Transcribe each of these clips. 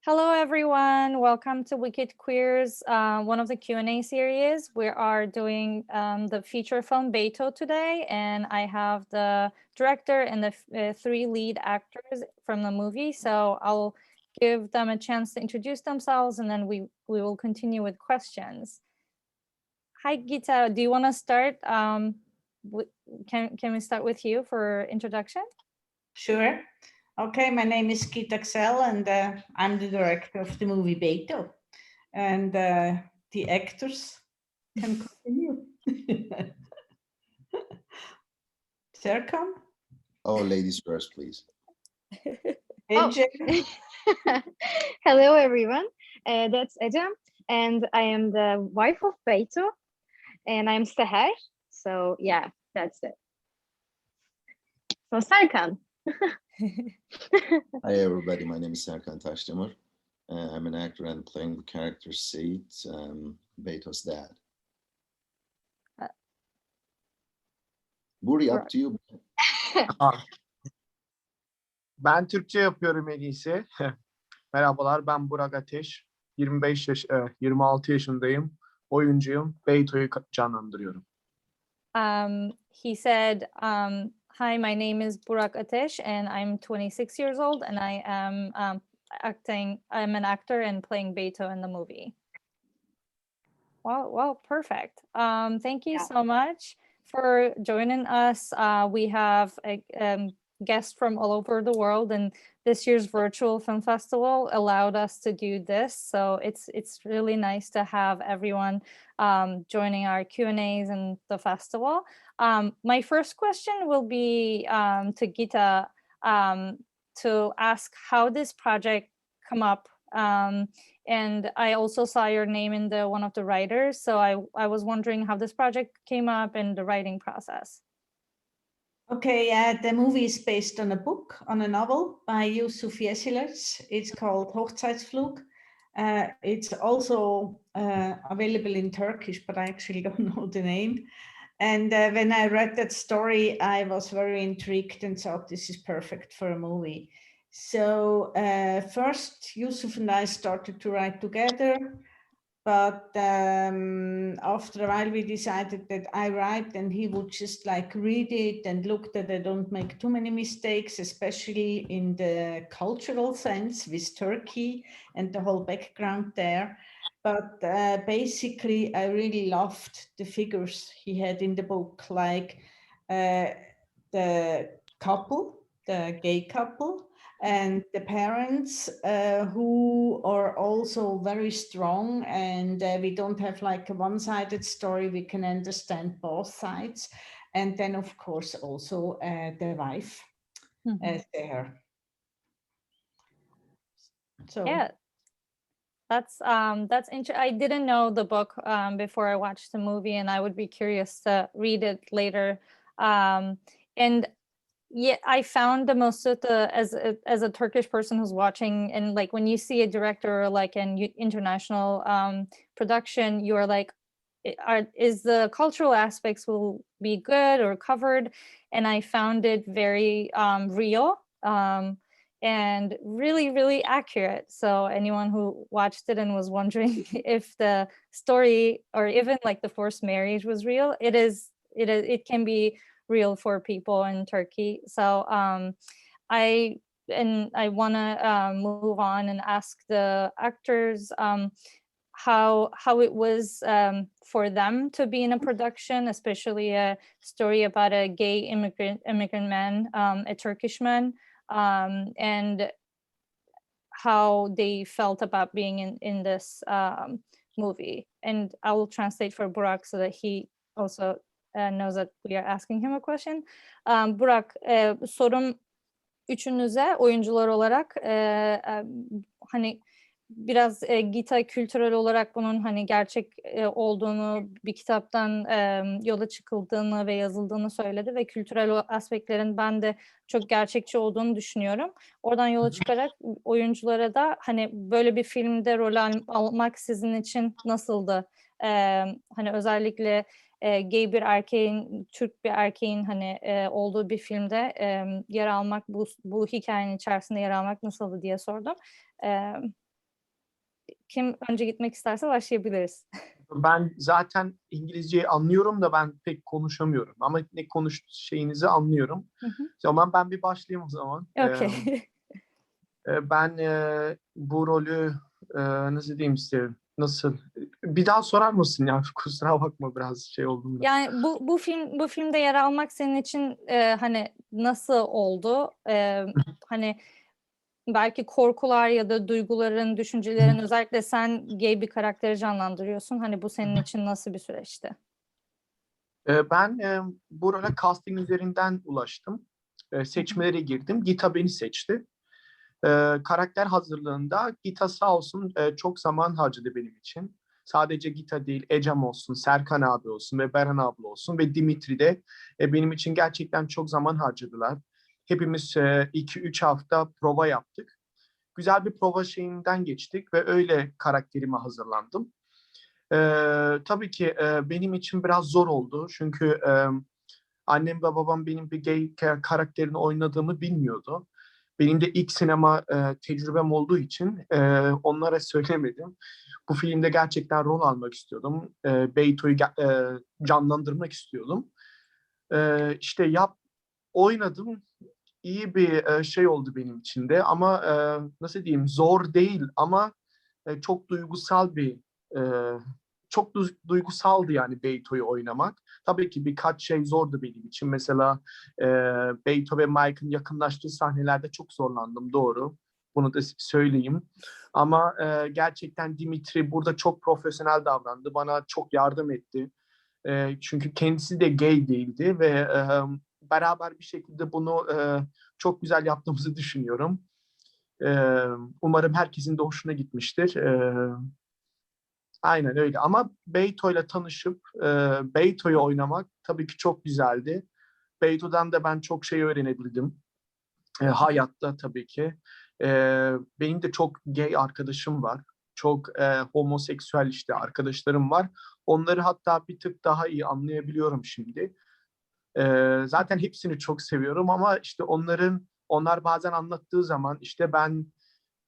Hello, everyone. Welcome to Wicked Queers, one of the Q&A series. We are doing the feature film Beyto today, and I have the director and the three lead actors from the movie. So I'll give them a chance to introduce themselves, and then we will continue with questions. Hi, Gita. Do you want to start? Can we start with you for introduction? Sure. Okay, my name is Gita Axel, and I'm the director of the movie Beyto. And the actors can continue. Serkan? Oh, ladies first, please. AJ? Hello, everyone. That's Ecem, and I am the wife of Beyto, and I'm Seher. So yeah, that's it. So Serkan. Hi, everybody. My name is Serkan Taşdemir. I'm an actor and playing the character Seyit, Beyto's dad. Buri, up to you. Ben Türkçe yapıyorum en iyisi. Merhabalar, ben Burak Ateş. 26 yaşındayım. Oyuncuyum. Beyto'yu canlandırıyorum. He said, hi, my name is Burak Ateş, and I'm 26 years old, and I am I'm an actor and playing Beyto in the movie. Well, perfect. Thank you so much for joining us. We have a guests from all over the world, and this year's virtual film festival allowed us to do this. So it's really nice to have everyone joining our Q&As in the festival. My first question will be to Gita to ask how this project come up. And I also saw your name in one of the writers. So I was wondering how this project came up and the writing process. Okay, the movie is based on a book, on a novel by Yusuf Yesilers. It's called Hochzeitsflug. It's also available in Turkish, but I actually don't know the name. And when I read that story, I was very intrigued and thought this is perfect for a movie. So first, Yusuf and I started to write together. But after a while, we decided that I write and he would just like read it and look that I don't make too many mistakes, especially in the cultural sense with Turkey and the whole background there. But basically, I really loved the figures he had in the book, like the couple, the gay couple, and the parents who are also very strong, and we don't have like a one-sided story. We can understand both sides. And then of course also the wife there. So yeah, that's interesting. I didn't know the book before I watched the movie, and I would be curious to read it later. And yeah, I found the most of as a Turkish person who's watching, and like when you see a director like an international production, you are like, is the cultural aspects will be good or covered? And I found it very real and really, really accurate. So anyone who watched it and was wondering if the story or even like the forced marriage was real, it can be real for people in Turkey. So I want to move on and ask the actors how it was for them to be in a production, especially a story about a gay immigrant man, a Turkish man, and how they felt about being in this movie. And I will translate for Burak so that he also knows that we are asking him a question. Burak, sorum üçünüze oyuncular olarak hani biraz Gita kültürel olarak bunun hani gerçek olduğunu, bir kitaptan yola çıkıldığını ve yazıldığını söyledi ve kültürel aspektlerin ben de çok gerçekçi olduğunu düşünüyorum. Oradan yola çıkarak oyunculara da hani böyle bir filmde rol almak sizin için nasıldı? Hani özellikle gay bir erkeğin, Türk bir erkeğin hani olduğu bir filmde yer almak, bu hikayenin içerisinde yer almak nasıldı diye sordum. kim önce gitmek isterse başlayabiliriz. Ben zaten İngilizceyi anlıyorum da ben pek konuşamıyorum. Ama ne şeyinizi anlıyorum. Hı hı. O zaman ben bir başlayayım o zaman. Okay. Ben bu rolü nasıl diyeyim size? Nasıl? Bir daha sorar mısın ya? Kusura bakma biraz şey oldum da. Yani bu filmde yer almak senin için hani nasıl oldu? Hani belki korkular ya da duyguların, düşüncelerin, özellikle sen gay bir karakteri canlandırıyorsun. Hani bu senin için nasıl bir süreçti? Ben bu role casting üzerinden ulaştım. Seçmelere girdim. Gita beni seçti. Karakter hazırlığında Gita sağ olsun çok zaman harcadı benim için. Sadece Gita değil, Ecem olsun, Serkan abi olsun ve Beren abla olsun ve Dimitri de benim için gerçekten çok zaman harcadılar. Hepimiz 2-3 hafta prova yaptık. Güzel bir prova şeyinden geçtik ve öyle karakterime hazırlandım. Tabii ki benim için biraz zor oldu. Çünkü annem ve babam benim bir gay karakterini oynadığımı bilmiyordu. Benim de ilk sinema tecrübem olduğu için onlara söylemedim. Bu filmde gerçekten rol almak istiyordum. Beyto'yu canlandırmak istiyordum. İşte oynadım. İyi bir şey oldu benim için de ama nasıl diyeyim zor değil ama çok duygusal e, duygusaldı yani Beyto'yu oynamak. Tabii ki birkaç şey zordu benim için. Mesela Beyto ve Mike'ın yakınlaştığı sahnelerde çok zorlandım, doğru. Bunu da söyleyeyim. Ama gerçekten Dimitri burada çok profesyonel davrandı. Bana çok yardım etti. Çünkü kendisi de gay değildi ve beraber bir şekilde bunu çok güzel yaptığımızı düşünüyorum. Umarım herkesin de hoşuna gitmiştir. Aynen öyle. Ama Beyto'yla tanışıp Beyto'yu oynamak tabii ki çok güzeldi. Beyto'dan da ben çok şey öğrenebildim. Hayatta tabii ki. Benim de çok gay arkadaşım var. Çok homoseksüel işte arkadaşlarım var. Onları hatta bir tık daha iyi anlayabiliyorum şimdi. Zaten hepsini çok seviyorum ama işte onlar bazen anlattığı zaman işte ben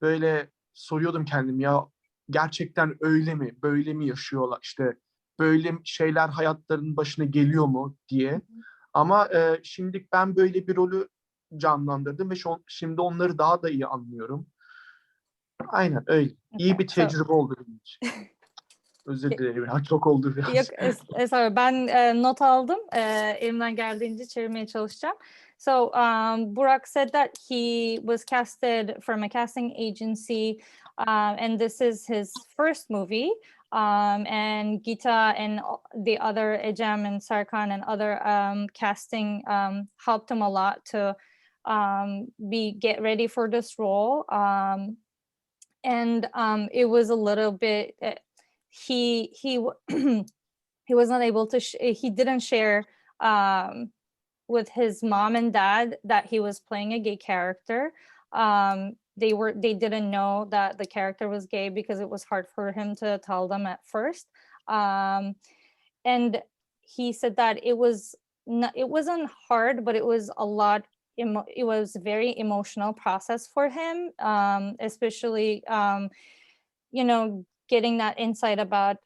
böyle soruyordum kendim ya gerçekten öyle mi? Böyle mi yaşıyorlar? İşte böyle şeyler hayatlarının başına geliyor mu diye. Ama şimdi ben böyle bir rolü canlandırdım ve şimdi onları daha da iyi anlıyorum. Aynen öyle. İyi bir So, tecrübe oldu benim için. Özür dilerim. Ya, çok oldu biraz. yok, sorry. Ben not aldım. Elimden geldiğince çevirmeye çalışacağım. So, Burak said that he was casted from a casting agency, and this is his first movie. And Gita and the other Ecem and Sarkan and other casting helped him a lot to get ready for this role. And it was a little bit he he was not able to he didn't share with his mom and dad that he was playing a gay character. They didn't know that the character was gay because it was hard for him to tell them at first. And he said that it wasn't hard, but it was a lot. It was a very emotional process for him, especially getting that insight about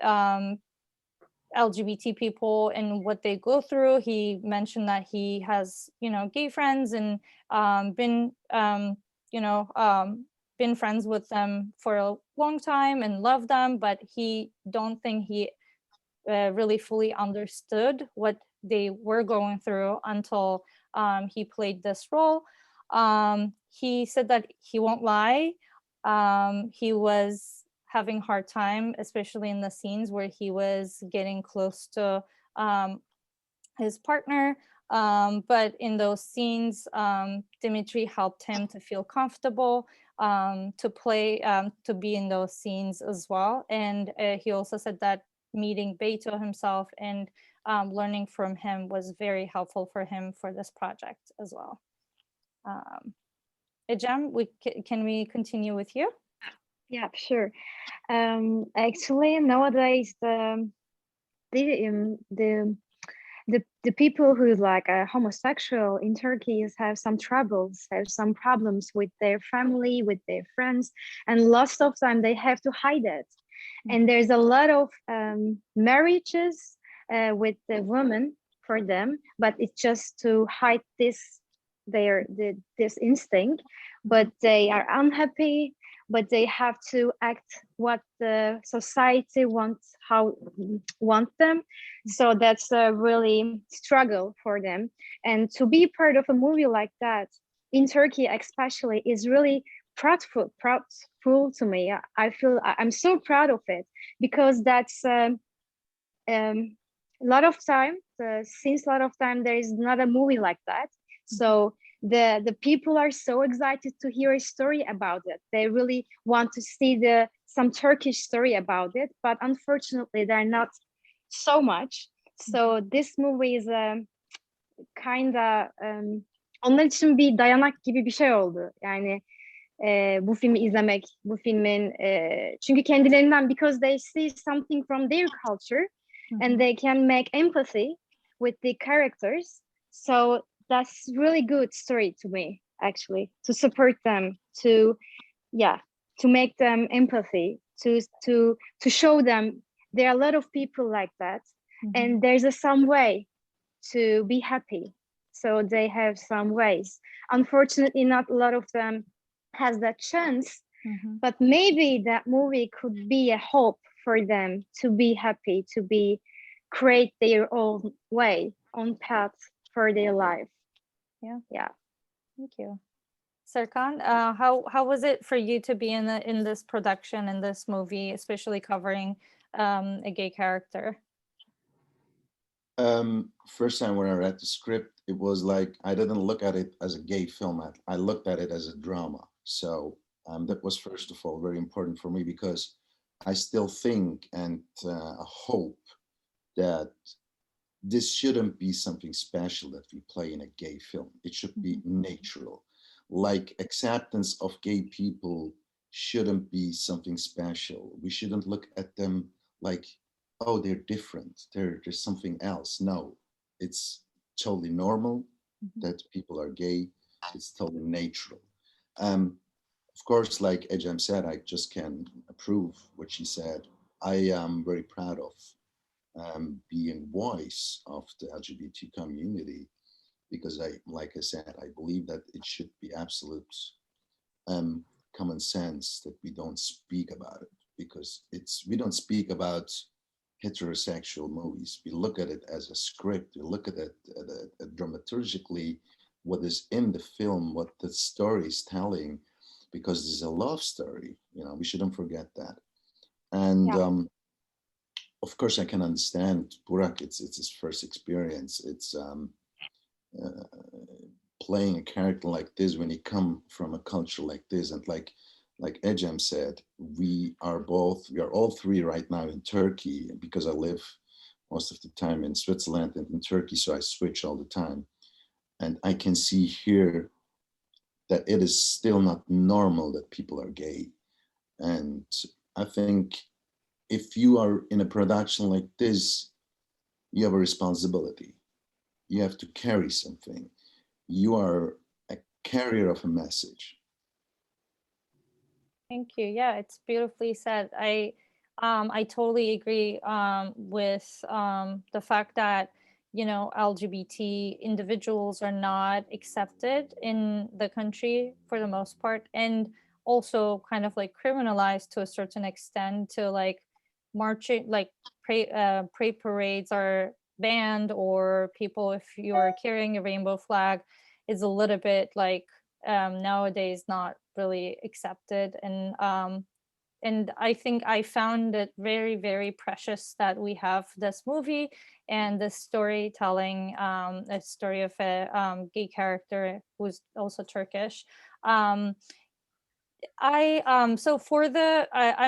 LGBT people and what they go through. He mentioned that he has gay friends and been been friends with them for a long time and love them, but he don't think he really fully understood what they were going through until he played this role. He said that he won't lie. He was having hard time, especially in the scenes where he was getting close to his partner. But in those scenes, Dimitri helped him to feel comfortable to play, to be in those scenes as well. And he also said that meeting Beyto himself and learning from him was very helpful for him for this project as well. Ecem, can we continue with you? Yeah, sure. Actually, nowadays the the people who like are homosexual in Turkey have some troubles, have some problems with their family, with their friends, and lots of time they have to hide it. And there's a lot of marriages with the women for them, but it's just to hide this this instinct. But they are unhappy, but they have to act what the society wants them. So that's a really struggle for them. And to be part of a movie like that in Turkey especially is really proudful to me. I feel I'm so proud of it, because that's a lot of time, since a lot of time there is not a movie like that. So the people are so excited to hear a story about it. They really want to see some Turkish story about it, but unfortunately they're not so much. So this movie is kinda onlar için bir dayanak gibi bir şey oldu. Yani bu filmi izlemek, bu filmin çünkü kendilerinden, because they see something from their culture and they can make empathy with the characters. So that's really good story to me, actually, to support them, to make them empathy, to show them there are a lot of people like that, and there's some way to be happy. So they have some ways. Unfortunately, not a lot of them has that chance, but maybe that movie could be a hope for them to be happy, to create their own way, own path for their life. Yeah. Thank you. Serkan, how was it for you to be in this production, in this movie, especially covering a gay character? First time when I read the script, it was like I didn't look at it as a gay film. I looked at it as a drama. So that was, first of all, very important for me, because I still think and hope that this shouldn't be something special that we play in a gay film. It should be natural. Like, acceptance of gay people shouldn't be something special. We shouldn't look at them like, oh, they're different, there's something else. No, it's totally normal that people are gay. It's totally natural. Of course, like Ecem said, I just can approve what she said. I am very proud of being voice of the LGBT community, because like I said, I believe that it should be absolute common sense that we don't speak about it, because we don't speak about heterosexual movies. We look at it as a script. We look at it dramaturgically, what is in the film, what the story is telling, because it's a love story. We shouldn't forget that. And of course, I can understand Burak. It's his first experience. It's playing a character like this when you come from a culture like this, and like Ecem said, we are all three right now in Turkey, because I live most of the time in Switzerland and in Turkey, so I switch all the time. And I can see here that it is still not normal that people are gay. And I think if you are in a production like this, you have a responsibility. You have to carry something. You are a carrier of a message. Thank you. Yeah, it's beautifully said. I totally agree with the fact that LGBT individuals are not accepted in the country for the most part, and also kind of like criminalized to a certain extent, to like marching, like pray parades are banned, or people, if you're carrying a rainbow flag, is a little bit like nowadays not really accepted. And I think I found it very, very precious that we have this movie and this storytelling, a story of a gay character who's also Turkish. So I'm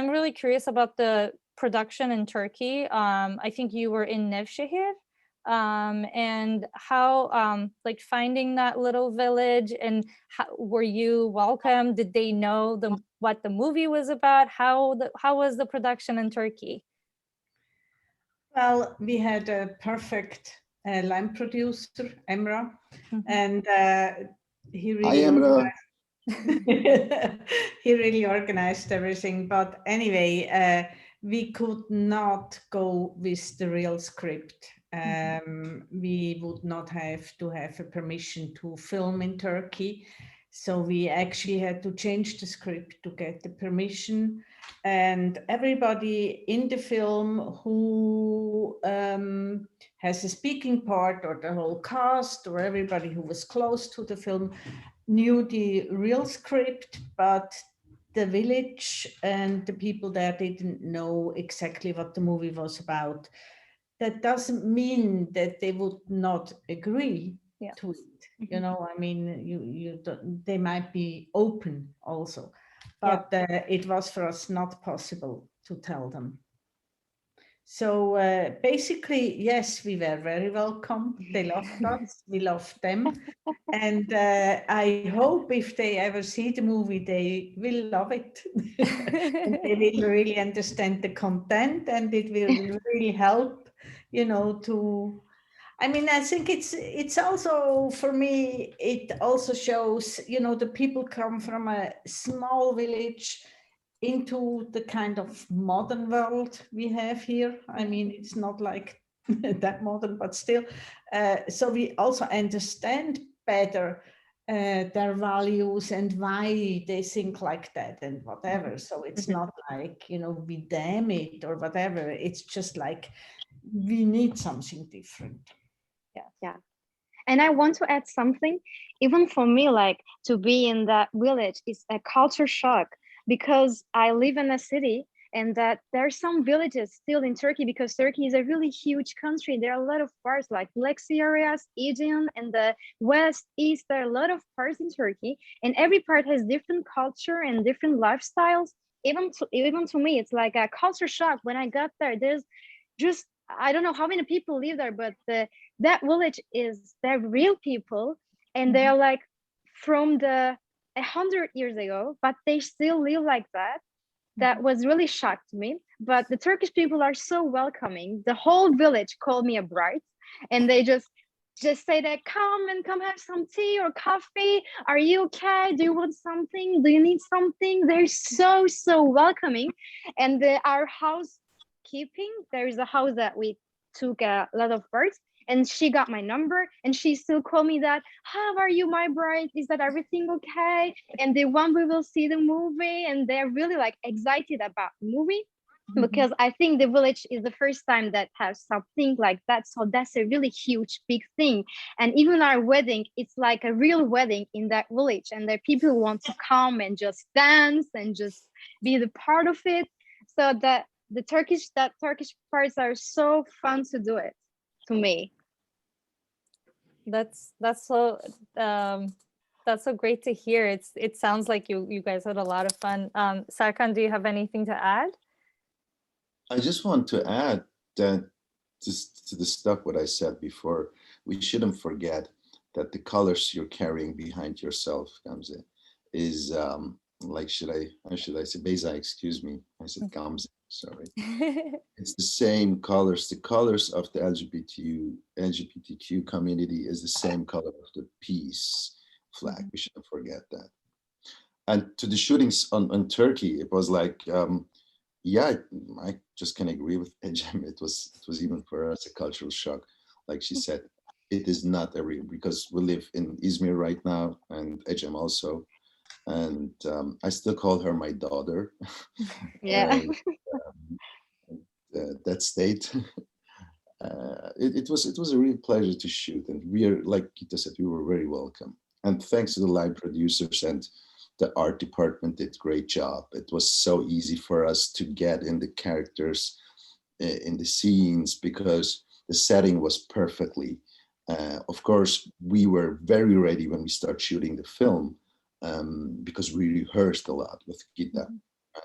really curious about the production in Turkey. I think you were in Nevşehir, and how like finding that little village, and were you welcome? Did they know what the movie was about? How was the production in Turkey? Well, we had a perfect line producer, Emra, Mhm. and he Hi, really Emra. he really organized everything. But anyway, we could not go with the real script. We would not have to have a permission to film in Turkey. So we actually had to change the script to get the permission. And everybody in the film who has a speaking part, or the whole cast, or everybody who was close to the film, knew the real script, but the village and the people there didn't know exactly what the movie was about. That doesn't mean that they would not agree Yeah. to it. You know, I mean, you don't, they might be open also, but it was for us not possible to tell them. So basically, yes, we were very welcome. They loved us, we loved them. And I hope if they ever see the movie, they will love it. And they will really understand the content, and it will really help, you know, to, I mean, I think it's also, for me, it also shows, you know, the people come from a small village into the kind of modern world we have here. I mean, it's not like that modern, but still. So we also understand better their values and why they think like that and whatever. So it's not like, you know, we damn it or whatever. It's just like we need something different. Yeah. And I want to add something. Even for me, like, to be in that village is a culture shock, because I live in a city, and that there are some villages still in Turkey, because Turkey is a really huge country. There are a lot of parts like Black Sea areas, Aegean, and the west, east. There are a lot of parts in Turkey, and every part has different culture and different lifestyles. Even to me, it's like a culture shock when I got there. There's just, I don't know how many people live there, but that village is, they're real people, and they're like from the 100 years ago, but they still live like that. That was really shocked me. But the Turkish people are so welcoming. The whole village called me a bride, and they just say that, come have some tea or coffee. Are you okay? Do you want something? Do you need something? They're so welcoming. And our housekeeping, there is a house that we took a lot of birds, and she got my number, and she still called me that, how are you, my bride? Is that everything okay? And they want, we will see the movie, and they're really like excited about the movie, because I think the village is the first time that has something like that. So that's a really huge, big thing. And even our wedding, it's like a real wedding in that village, and the people want to come and just dance and just be the part of it. So that the Turkish parts are so fun to do it, to me. That's so great to hear. It sounds like you guys had a lot of fun. Serkan, do you have anything to add? I just want to add that just to the stuff what I said before, we shouldn't forget that the colors you're carrying behind yourself, Gamze, is like, how should I say, Beyza, excuse me. I said Gamze, sorry. It's the same colors. The colors of the LGBTQ community is the same color of the peace flag. We shouldn't forget that. And to the shootings on Turkey, it was like, yeah, I just can agree with Ecem. It was even for us a cultural shock. Like she said, it is not because we live in Izmir right now, and Ecem also, and I still call her my daughter. Yeah. That state. It was a real pleasure to shoot, and we are, like Gita said, we were very welcome. And thanks to the live producers and the art department did a great job. It was so easy for us to get in the characters, in the scenes, because the setting was perfectly. Of course, we were very ready when we started shooting the film, because we rehearsed a lot with Gita.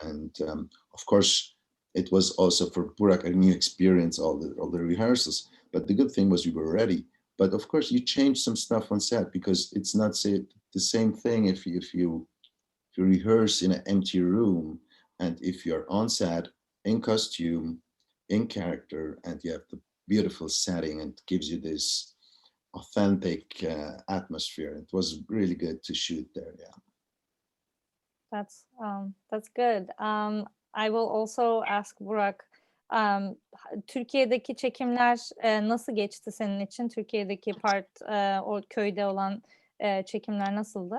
And of course, it was also for Burak a new experience, all the rehearsals. But the good thing was we were ready. But of course, you change some stuff on set, because it's not the same thing if you rehearse in an empty room, and if you're on set in costume, in character, and you have beautiful setting and gives you this authentic atmosphere. It was really good to shoot there. Yeah. That's good. I will also ask Burak, Türkiye'deki çekimler nasıl geçti senin için? Türkiye'deki part, o köyde olan çekimler nasıldı?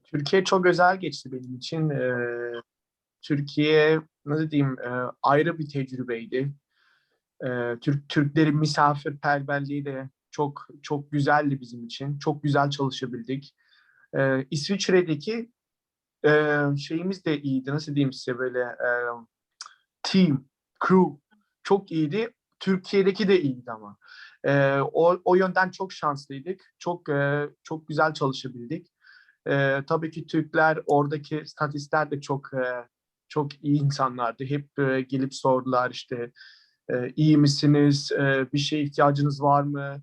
Türkiye çok özel geçti benim için. Türkiye, nasıl diyeyim, ayrı bir tecrübeydi. Türklerin misafirperverliği de çok çok güzeldi bizim için. Çok güzel çalışabildik. İsviçre'deki şeyimiz de iyiydi. Nasıl diyeyim size, böyle team, crew çok iyiydi. Türkiye'deki de iyiydi ama. O yönden çok şanslıydık. Çok güzel çalışabildik. Tabii ki Türkler, oradaki statistler de çok iyi insanlardı. Hep gelip sordular işte, iyi misiniz? Bir şeye ihtiyacınız var mı?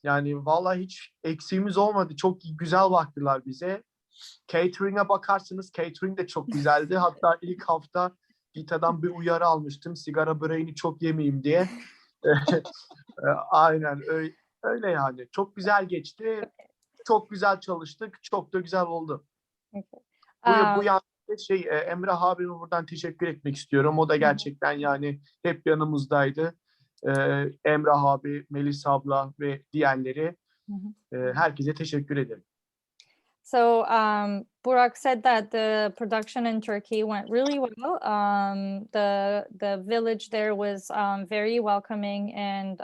Yani vallahi hiç eksiğimiz olmadı. Çok güzel baktılar bize. Catering'e bakarsanız, catering de çok güzeldi. Hatta ilk hafta Gita'dan bir uyarı almıştım. Sigara böreğini çok yemeyeyim diye. Aynen öyle yani. Çok güzel geçti. Çok güzel çalıştık. Çok da güzel oldu. Bu yani Emrah abime buradan teşekkür etmek istiyorum. O da gerçekten yani hep yanımızdaydı. Emrah abi, Melis abla ve diğerleri, herkese teşekkür ederim. So Burak said that the production in Turkey went really well. The village there was very welcoming, and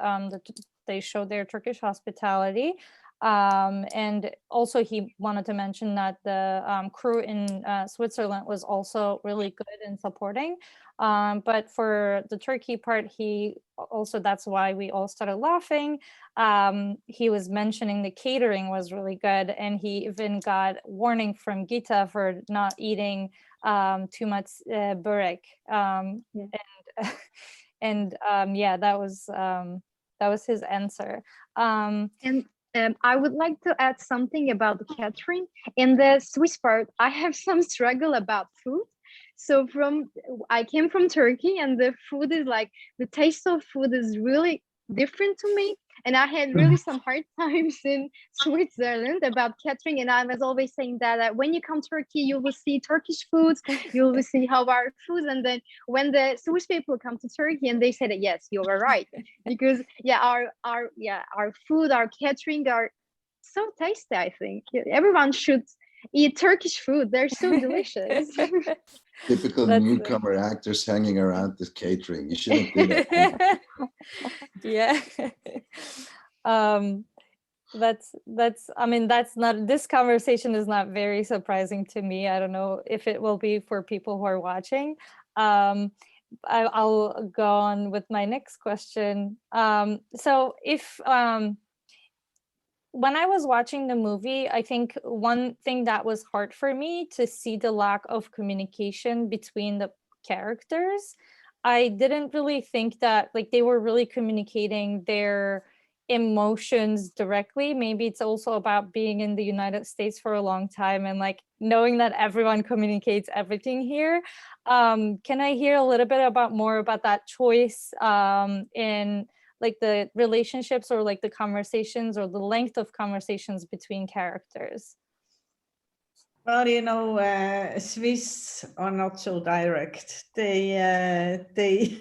they showed their Turkish hospitality. And also he wanted to mention that the crew in Switzerland was also really good in supporting. But for the Turkey part, that's why we all started laughing. He was mentioning the catering was really good, and he even got warning from Gita for not eating too much börek. Yeah, that was his answer. And I would like to add something about the catering. In the Swiss part, I have some struggle about food. So I came from Turkey, and the food is like, the taste of food is really different to me. And I had really some hard times in Switzerland about catering. And I was always saying that when you come to Turkey, you will see Turkish foods, you will see how our food. And then when the Swiss people come to Turkey, and they said, yes, you were right. Because our food, our catering are so tasty, I think. Everyone should eat Turkish food. They're so delicious. Typical newcomer actors hanging around the catering. You shouldn't do that. Yeah. This conversation is not very surprising to me. I don't know if it will be for people who are watching. I'll go on with my next question. So if when I was watching the movie, I think one thing that was hard for me to see the lack of communication between the characters. I didn't really think that they were really communicating their emotions directly. Maybe it's also about being in the United States for a long time and knowing that everyone communicates everything here. Can I hear a little bit more about that choice in the relationships or the conversations or the length of conversations between characters? Well, Swiss are not so direct. They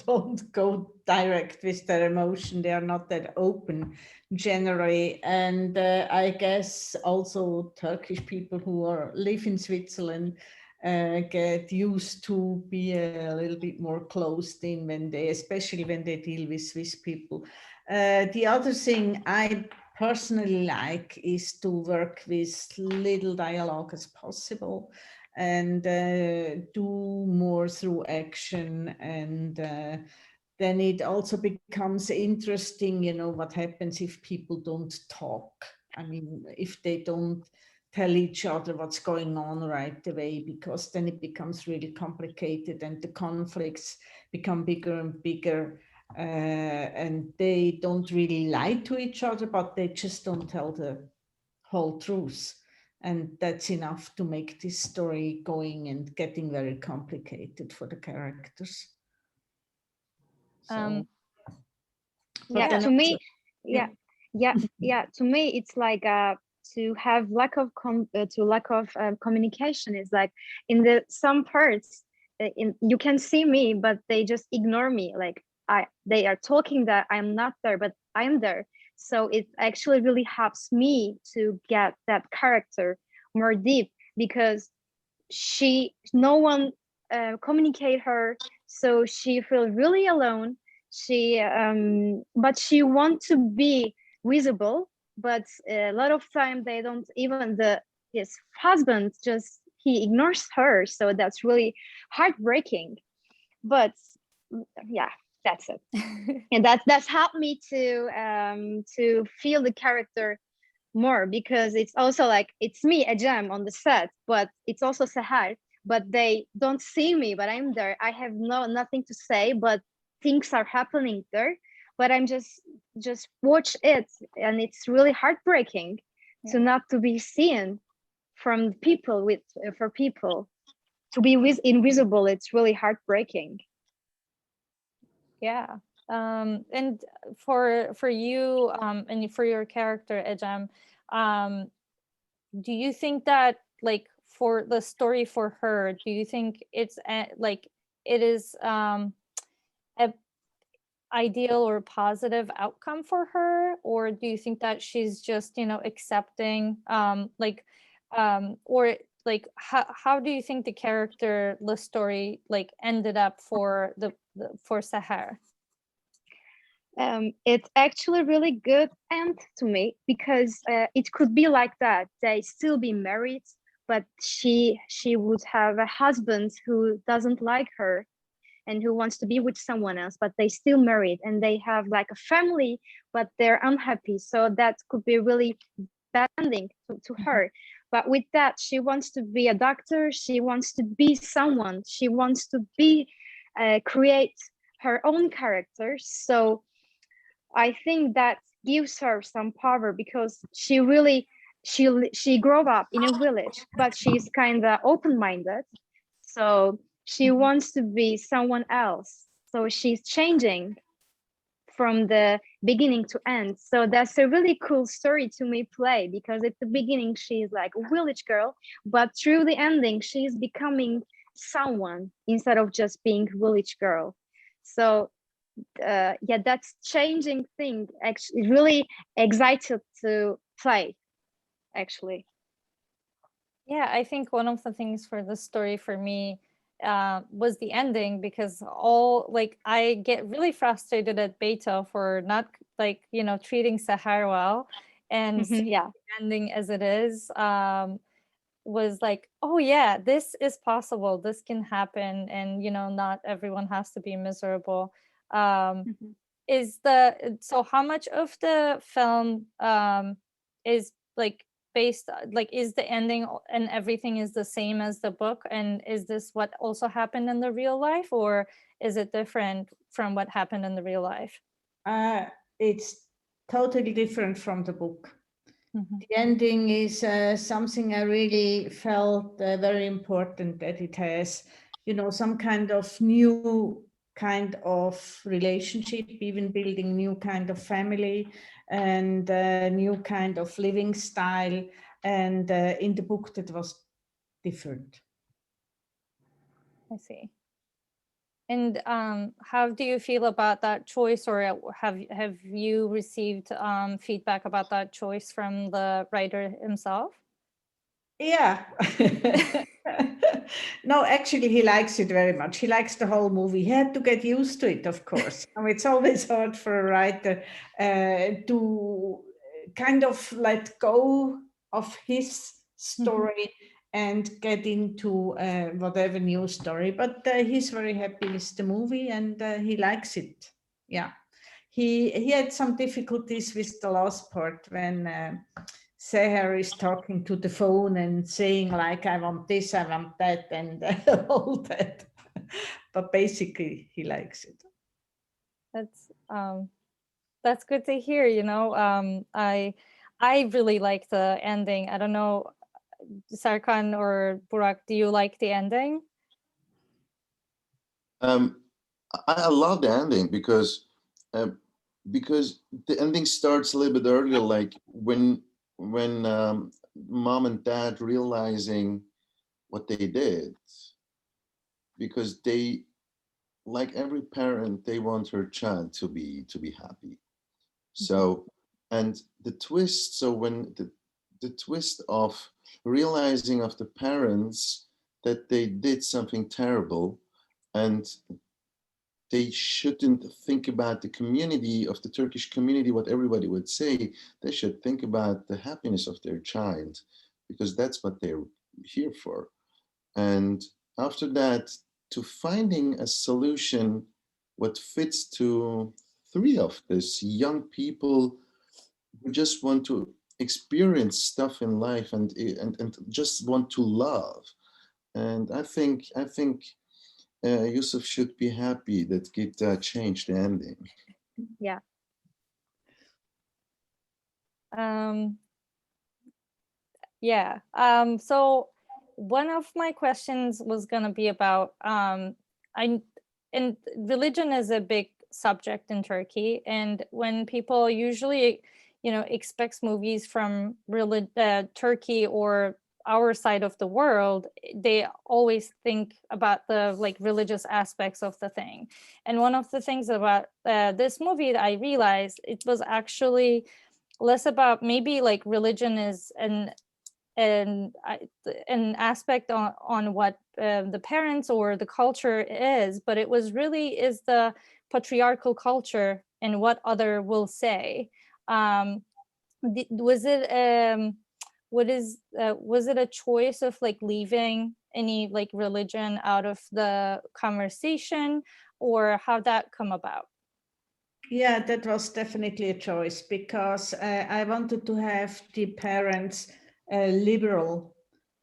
don't go direct with their emotion. They are not that open generally. And I guess also Turkish people who live in Switzerland get used to be a little bit more closed in especially when they deal with Swiss people. The other thing I personally like is to work with little dialogue as possible and do more through action, and then it also becomes interesting, what happens if people don't talk. I mean, if they don't tell each other what's going on right away, because then it becomes really complicated and the conflicts become bigger and bigger. And they don't really lie to each other, but they just don't tell the whole truth. And that's enough to make this story going and getting very complicated for the characters. So. Yeah, then to me, yeah. yeah. To me, it's like to have lack of communication is like in the some parts. In you can see me, but they just ignore me. Like they are talking that I'm not there, but I'm there. So it actually really helps me to get that character more deep because no one communicate her, so she feel really alone. She but she want to be visible, but a lot of time they don't even his husband just he ignores her, so that's really heartbreaking. But yeah, that's it. And that's helped me to feel the character more because it's also like it's me a gem on the set, but it's also Sahar, but they don't see me, but I'm there. I have nothing to say, but things are happening there, but I'm just watch it, and it's really heartbreaking to not to be seen from people with for people to be invisible. It's really heartbreaking. Yeah. And for you and for your character Ecem, do you think that like for the story for her, do you think it's like it is a ideal or positive outcome for her, or do you think that she's just accepting or like how do you think the character, the story like ended up for for Sahar? It's actually really good end to me because it could be like that. They still be married, but she would have a husband who doesn't like her and who wants to be with someone else, but they still married and they have like a family, but they're unhappy. So that could be really bad ending to her. But with that, she wants to be a doctor. She wants to be someone. She wants to be create her own character. So I think that gives her some power because she really she grew up in a village, but she's kind of open-minded. So she wants to be someone else. So she's changing from the beginning to end. So that's a really cool story to me play because at the beginning she's like a village girl, but through the ending she's becoming someone instead of just being village girl. So yeah, that's changing thing actually really excited to play actually. Yeah, I think one of the things for the story for me was the ending, because I get really frustrated at Beyto for not treating Sahar well, and seeing Yeah, the ending as it is was like, oh yeah, this is possible, this can happen, and not everyone has to be miserable. So how much of the film is like based like is the ending and everything is the same as the book, and is this what also happened in the real life, or is it different from what happened in the real life? It's totally different from the book. Mhm. The ending is something I really felt very important, that it has, some kind of new kind of relationship, even building new kind of family and new kind of living style. And in the book that was different. I see. And how do you feel about that choice, or have you received feedback about that choice from the writer himself? Yeah. No, actually, he likes it very much. He likes the whole movie. He had to get used to it, of course. It's always hard for a writer to kind of let go of his story and get into whatever new story. But he's very happy with the movie, and he likes it. Yeah. He had some difficulties with the last part when Seher is talking to the phone and saying like, I want this, I want that, and all that. But basically, he likes it. That's good to hear. I really like the ending. I don't know, Sarkan or Burak, do you like the ending? I love the ending because because the ending starts a little bit earlier, like when mom and dad realizing what they did, because they, like every parent, they want her child to be happy. So, and the twist, so when the twist of realizing of the parents that they did something terrible, and they shouldn't think about the community of the Turkish community, what everybody would say. They should think about the happiness of their child, because that's what they're here for. And after that, to finding a solution what fits to three of these young people who just want to experience stuff in life and just want to love. And I think Yusuf should be happy that Gita changed the ending. Yeah. Yeah. So one of my questions was going to be about and religion is a big subject in Turkey, and when people usually, expects movies from Turkey or our side of the world, they always think about the like religious aspects of the thing. And one of the things about this movie that I realized, it was actually less about maybe like religion is an aspect on what the parents or the culture is, but it was really is the patriarchal culture and what other will say. Was it was it a choice of like leaving any like religion out of the conversation, or how that come about? Yeah, that was definitely a choice, because I wanted to have the parents liberal,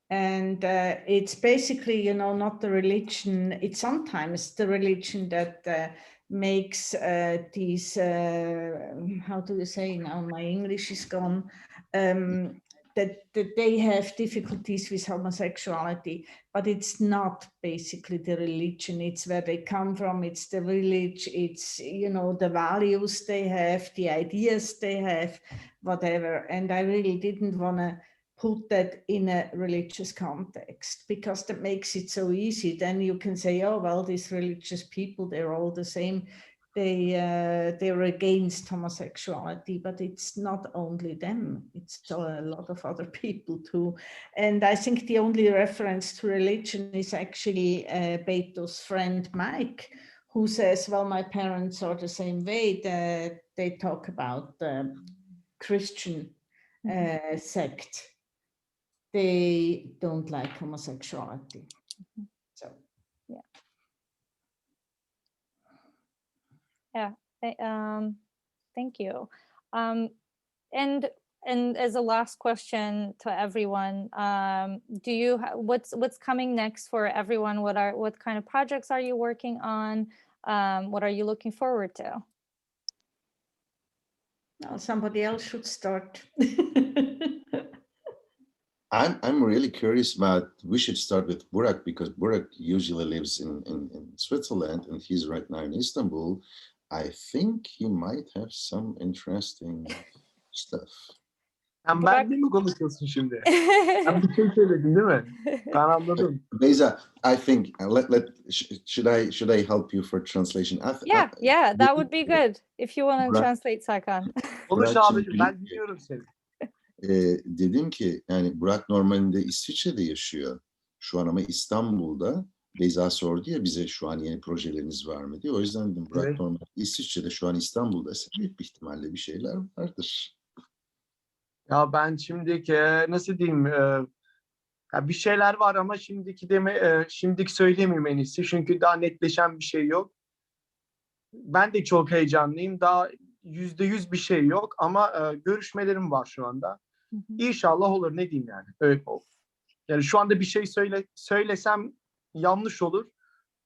and it's basically, not the religion. It's sometimes the religion that makes these, how do you say now, my English is gone, that they have difficulties with homosexuality, but it's not basically the religion. It's where they come from, it's the village, it's, the values they have, the ideas they have, whatever. And I really didn't want to put that in a religious context, because that makes it so easy. Then you can say, oh, well, these religious people, they're all the same. They're against homosexuality, but it's not only them, it's a lot of other people too. And I think the only reference to religion is actually Beyto's friend Mike, who says, well, my parents are the same way. They talk about the Christian sect. They don't like homosexuality. So yeah. Thank you. And as a last question to everyone, do you what's coming next for everyone? What kind of projects are you working on? What are you looking forward to? now somebody else should start. I'm really curious about, we should start with Burak, because Burak usually lives in Switzerland and he's right now in Istanbul. I think he might have some interesting stuff. Sen benimle mi konuşuyorsun şimdi? Sen bir şey söyledin değil mi? Ben anladım. Beyza, I think should I help you for translation? Yeah, that would be good if you want to Burak- translate, Serkan. Konuş Burak'cığım, abicim, ben dinliyorum seni. Dedim ki yani Burak normalde İsviçre'de yaşıyor şu an, ama İstanbul'da. Beyza sordu ya bize, şu an yeni projeleriniz var mı diye. O yüzden dedim Burak Evet. normalde İsviçre'de, şu an İstanbul'da. Büyük bir ihtimalle bir şeyler vardır. Ya ben şimdiki nasıl diyeyim, ya bir şeyler var ama şimdiki söyleyemeyeyim en iyisi, çünkü daha netleşen bir şey yok. Ben de çok heyecanlıyım. Daha %100 bir şey yok ama görüşmelerim var şu anda. İnşallah olur, ne diyeyim yani. Öyle, yani şu anda bir şey söylesem yanlış olur.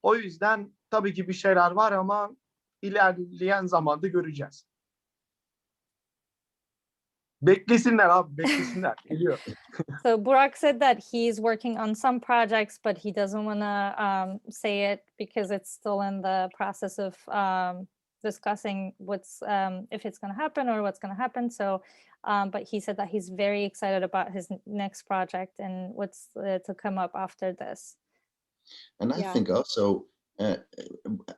O yüzden tabii ki bir şeyler var ama ilerleyen zamanda göreceğiz. Beklesinler abi, beklesinler. Geliyor. So Burak said that he's working on some projects, but he doesn't want to say it because it's still in the process of discussing what's if it's going to happen or what's going to happen. So, but he said that he's very excited about his next project and what's to come up after this. And I Yeah. think also,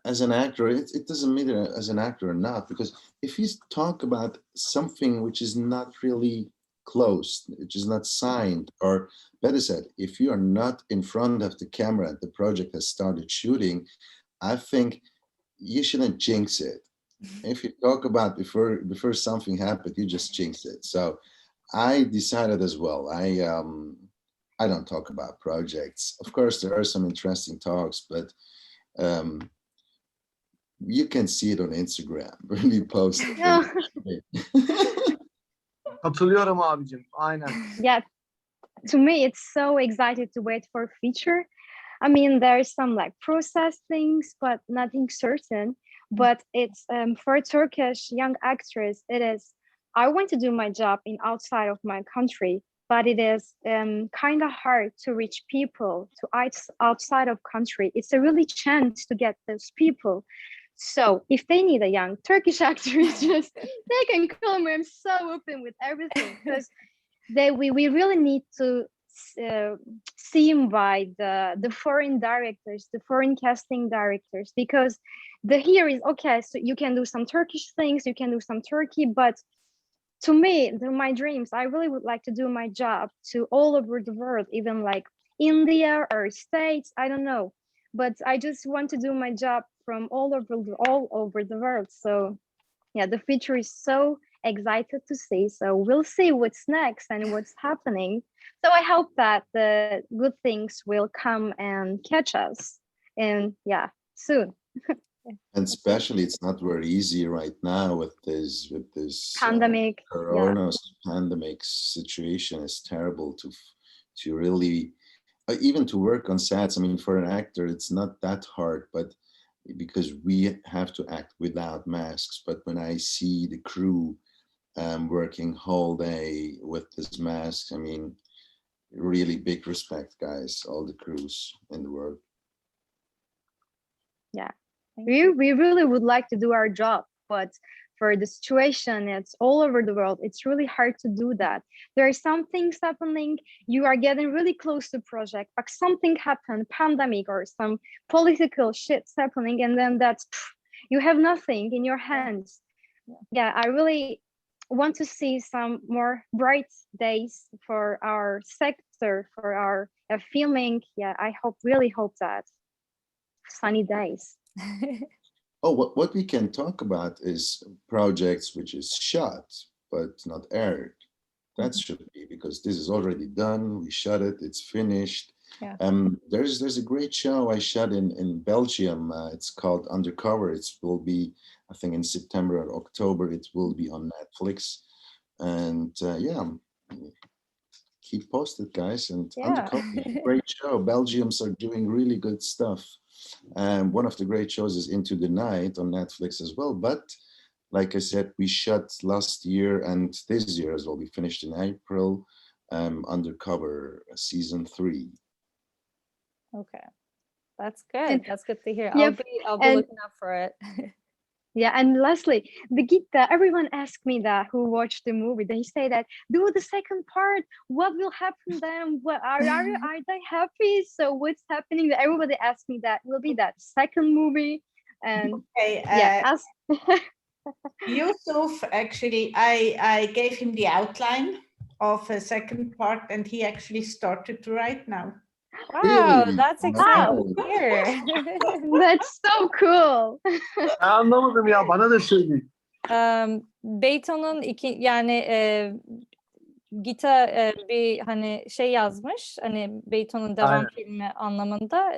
as an actor, it doesn't matter as an actor or not, because if you talk about something which is not really closed, which is not signed, or better said, if you are not in front of the camera and the project has started shooting, I think you shouldn't jinx it. If you talk about before something happened, you just jinx it. So I decided as well, I don't talk about projects. Of course, there are some interesting talks, but you can see it on Instagram when we post it. Yeah. Katılıyorum abicim. Aynen. Yeah, to me, it's so excited to wait for feature. I mean, there's some like process things, but nothing certain. But it's for a Turkish young actress, it is, I want to do my job in outside of my country, but it is kind of hard to reach people to outside of country. It's a really chance to get those people. So if they need a young Turkish actress, just they can call me. I'm so open with everything because we really need to seen by the foreign directors, the foreign casting directors, because the here is okay. So you can do some Turkish things, you can do some Turkey, but to me, my dreams, I really would like to do my job to all over the world, even like India or States, I don't know, but I just want to do my job from all over the world. So yeah, the future is so excited to see. So we'll see what's next and what's happening. So I hope that the good things will come and catch us, and yeah, soon. And especially, it's not very easy right now with this Pandemic. corona pandemic situation. Is terrible to really even to work on sets. I mean, for an actor, it's not that hard, but because we have to act without masks. But when I see the crew working whole day with this mask, I mean, really big respect, guys, all the crews in the world. Yeah, we really would like to do our job, but for the situation, it's all over the world. It's really hard to do that. There are some things happening. You are getting really close to project, but something happened, pandemic or some political shit's happening, and then that's you have nothing in your hands. Yeah, I really want to see some more bright days for our sector, for our filming. Yeah, I really hope that sunny days. Oh, what we can talk about is projects which is shot but not aired. That should be, because this is already done. We shot it. It's finished. Yeah. There's a great show I shot in Belgium. It's called Undercover. It will be, I think, in September or October. It will be on Netflix. And yeah, keep posted, guys. And Undercover is a great show. Belgians are doing really good stuff. And one of the great shows is Into the Night on Netflix as well. But like I said, we shot last year and this year as well. We finished in April. Undercover season 3. Okay, that's good. And- That's good to hear. Yep, I'll be and- looking up for it. Yeah, and lastly, the Gita, everyone asked me that who watched the movie. They say that do the second part. What will happen then? What are they happy? So what's happening? Everybody asked me that. Will be that second movie, and Okay, yeah, Yusuf, actually, I gave him the outline of a second part, and he actually started to write now. Wow, Really? that's exciting Wow. to hear. that's so cool. Ben anlamadım ya, bana da söyleyin. Beyto'nun Gita bir hani şey yazmış, hani Beyto'nun devam Aynen. filmi anlamında.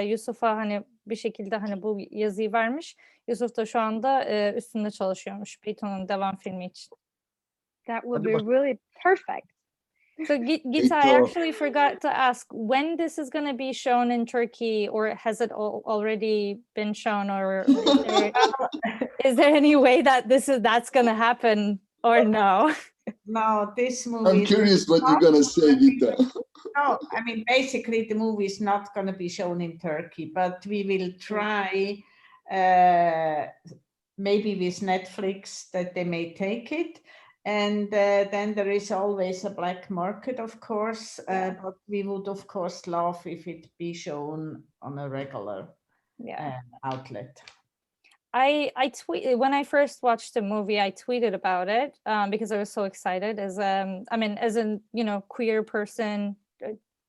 Yusuf'a hani bir şekilde hani bu yazıyı vermiş. Yusuf da şu anda üstünde çalışıyormuş Beyto'nun devam filmi için. That would Hadi be bak- really perfect. So Gita, I Beyto- actually forgot to ask when this is going to be shown in Turkey, or has it already been shown, or is there any way that that's going to happen, or no? No, this movie. I'm curious what you're gonna say, Gita. No, I mean, basically the movie is not going to be shown in Turkey, but we will try maybe with Netflix that they may take it. And then there is always a black market, of course, but we would, of course, love if it be shown on a regular outlet. I tweet when I first watched the movie. I tweeted about it because I was so excited. As as a queer person,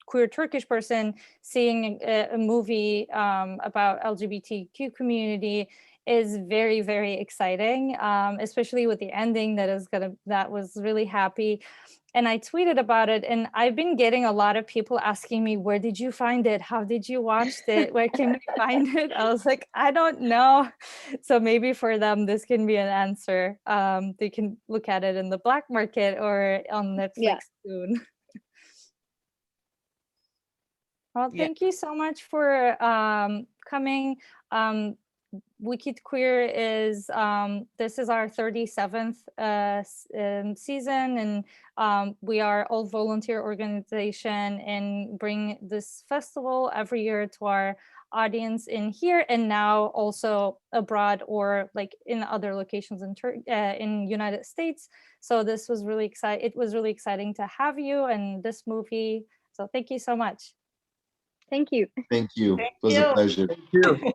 queer Turkish person, seeing a movie about LGBTQ community is very, very exciting. Especially with the ending that was really happy. And I tweeted about it, and I've been getting a lot of people asking me, where did you find it? How did you watch it? Where can we find it? I was like, I don't know. So maybe for them, this can be an answer. They can look at it in the black market or on Netflix soon. Well, thank you so much for coming. Wicked Queer is this is our 37th season, and we are all volunteer organization and bring this festival every year to our audience in here and now also abroad or like in other locations in United States. So this was really exciting. It was really exciting to have you and this movie. So thank you so much. Thank you. Thank you. Thank It was you. a pleasure. Thank you.